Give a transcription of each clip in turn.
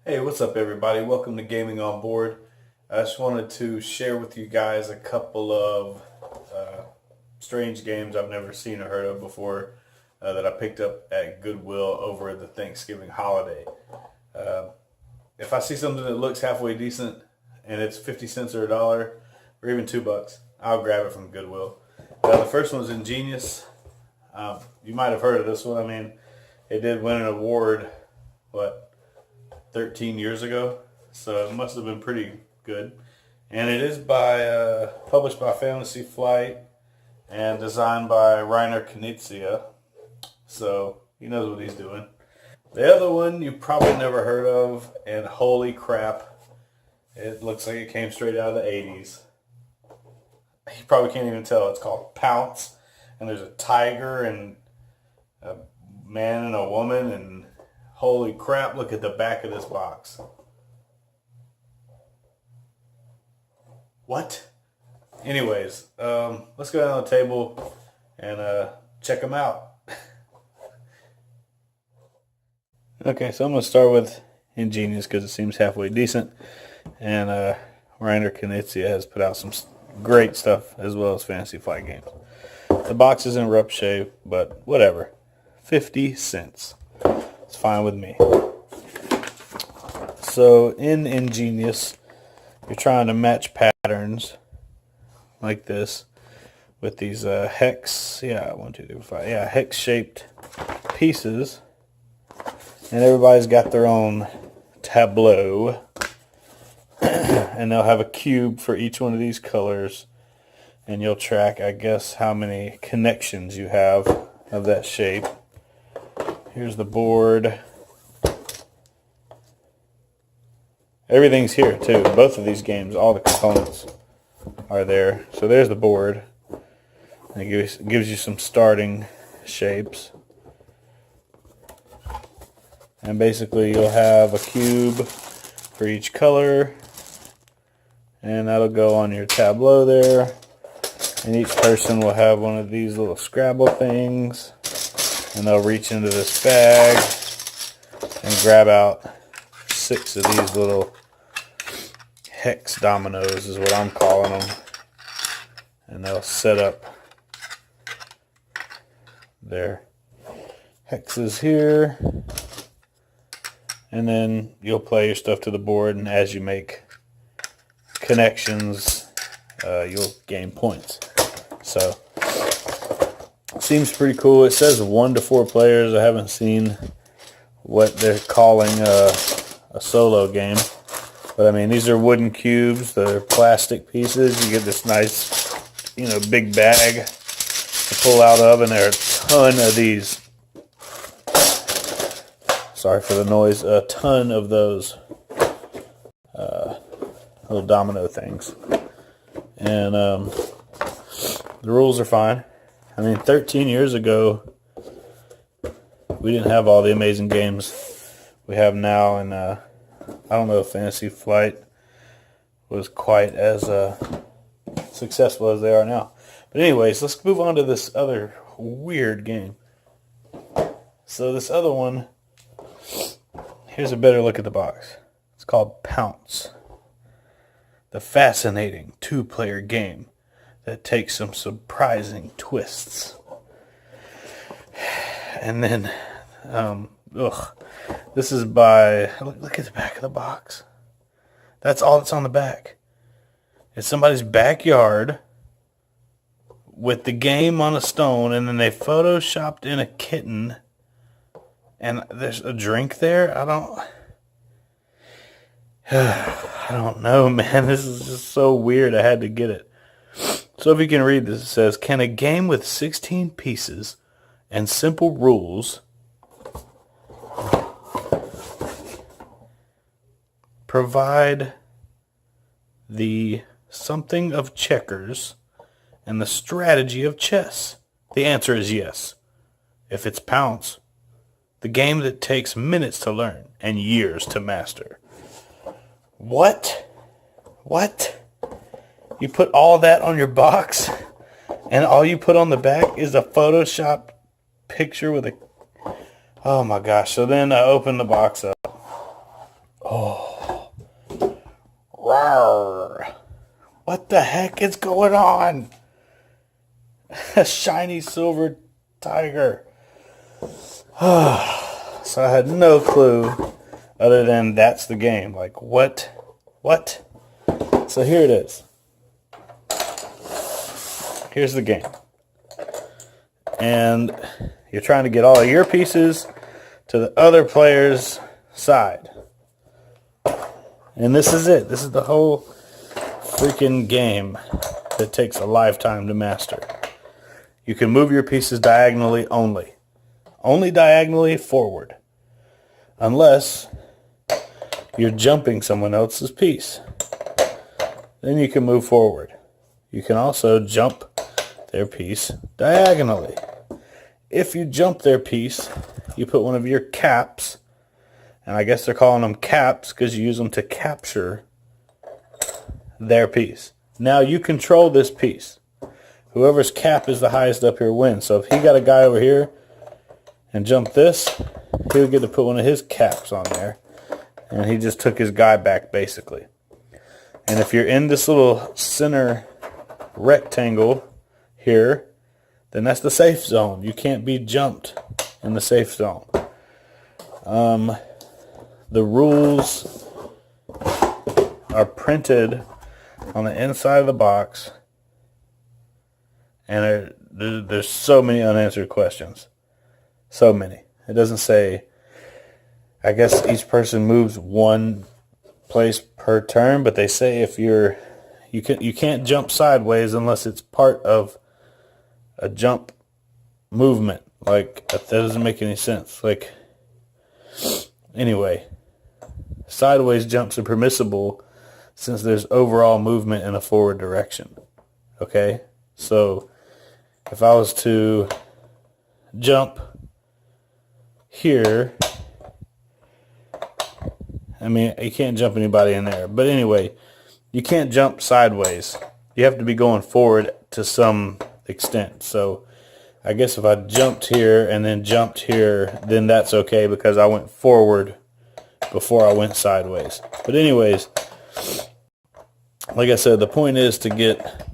Hey, what's up everybody? Welcome to Gaming on Board. I just wanted to share with you guys a couple of strange games I've never seen or heard of before that I picked up at Goodwill over the Thanksgiving holiday. Uh, if I see something that looks halfway decent and it's 50 cents or a dollar or even $2, I'll grab it from Goodwill. The first one's Ingenious. You might have heard of this one. I mean, it did win an award, what, 13 years ago, so it must have been pretty good. And it is published by Fantasy Flight and designed by Reiner Knizia, so he knows what he's doing. The other one you probably never heard of, and holy crap, it looks like it came straight out of the 80s. You probably can't even tell. It's called Pounce, and there's a tiger and a man and a woman, and holy crap, look at the back of this box. What? Anyways, let's go down the table and check them out. Okay, so I'm going to start with Ingenious because it seems halfway decent. And Reiner Knizia has put out some great stuff as well as Fantasy Flight games. The box is in rough shape, but whatever. 50 cents. It's fine with me. So in Ingenious, you're trying to match patterns like this with these hex shaped pieces, and everybody's got their own tableau, and they'll have a cube for each one of these colors, and you'll track, I guess, how many connections you have of that shape. Here's the board. Everything's here too. Both of these games, all the components are there. So there's the board. It gives you some starting shapes. And basically you'll have a cube for each color. And that'll go on your tableau there. And each person will have one of these little Scrabble things. And they'll reach into this bag and grab out 6 of these little hex dominoes is what I'm calling them. And they'll set up their hexes here. And then you'll play your stuff to the board, and as you make connections, you'll gain points. So seems pretty cool. It says 1 to 4 players. I haven't seen what they're calling a solo game. But I mean, these are wooden cubes. They're plastic pieces. You get this nice, big bag to pull out of, and there are a ton of these. Sorry for the noise. A ton of those little domino things. And the rules are fine. I mean, 13 years ago, we didn't have all the amazing games we have now, and I don't know if Fantasy Flight was quite as successful as they are now. But anyways, let's move on to this other weird game. So this other one, here's a better look at the box. It's called Pounce. The fascinating 2-player game that takes some surprising twists. And then, this is by, look at the back of the box. That's all that's on the back. It's somebody's backyard with the game on a stone, and then they photoshopped in a kitten, and there's a drink there. I don't know, man. This is just so weird. I had to get it. So if you can read this, it says, can a game with 16 pieces and simple rules provide the something of checkers and the strategy of chess? The answer is yes. If it's Pounce, the game that takes minutes to learn and years to master. What? You put all that on your box, and all you put on the back is a Photoshop picture with a... Oh my gosh. So then I opened the box up, Oh. Rawr. What the heck is going on? A shiny silver tiger. So I had no clue other than that's the game. Like, what? What? So here it is. Here's the game. And you're trying to get all of your pieces to the other player's side. And this is it. This is the whole freaking game that takes a lifetime to master. You can move your pieces diagonally only. Only diagonally forward. Unless you're jumping someone else's piece. Then you can move forward. You can also jump their piece diagonally. If you jump their piece, you put one of your caps, and I guess they're calling them caps because you use them to capture their piece. Now you control this piece. Whoever's cap is the highest up here wins. So if he got a guy over here and jumped this, he would get to put one of his caps on there. And he just took his guy back, basically. And if you're in this little center rectangle here, then that's the safe zone. You can't be jumped in the safe zone. The rules are printed on the inside of the box. And there's so many unanswered questions. So many. It doesn't say, I guess each person moves one place per turn, but they say if you can't jump sideways unless it's part of a jump movement. Like, that doesn't make any sense. Like, anyway, sideways jumps are permissible since there's overall movement in a forward direction. Okay? So if I was to jump here, I mean, you can't jump anybody in there. But anyway, you can't jump sideways. You have to be going forward to some extent. So I guess if I jumped here and then jumped here, then that's okay because I went forward before I went sideways. But anyways, like I said, the point is to get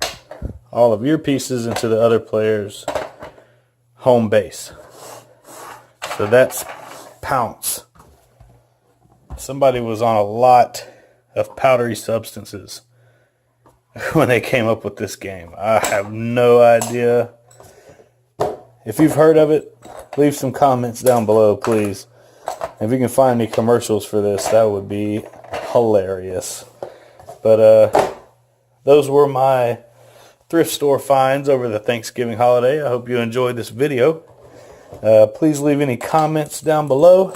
all of your pieces into the other player's home base. So that's Pounce. Somebody was on a lot of powdery substances when they came up with this game. I have no idea. If you've heard of it, leave some comments down below, please. If you can find any commercials for this, that would be hilarious. But those were my thrift store finds over the Thanksgiving holiday. I hope you enjoyed this video. Please leave any comments down below.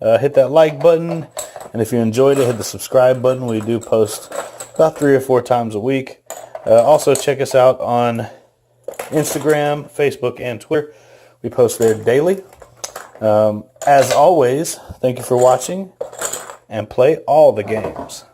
Hit that like button. And if you enjoyed it, hit the subscribe button. We do post about 3 or 4 times a week. Also, check us out on Instagram, Facebook, and Twitter. We post there daily. As always, thank you for watching, and play all the games.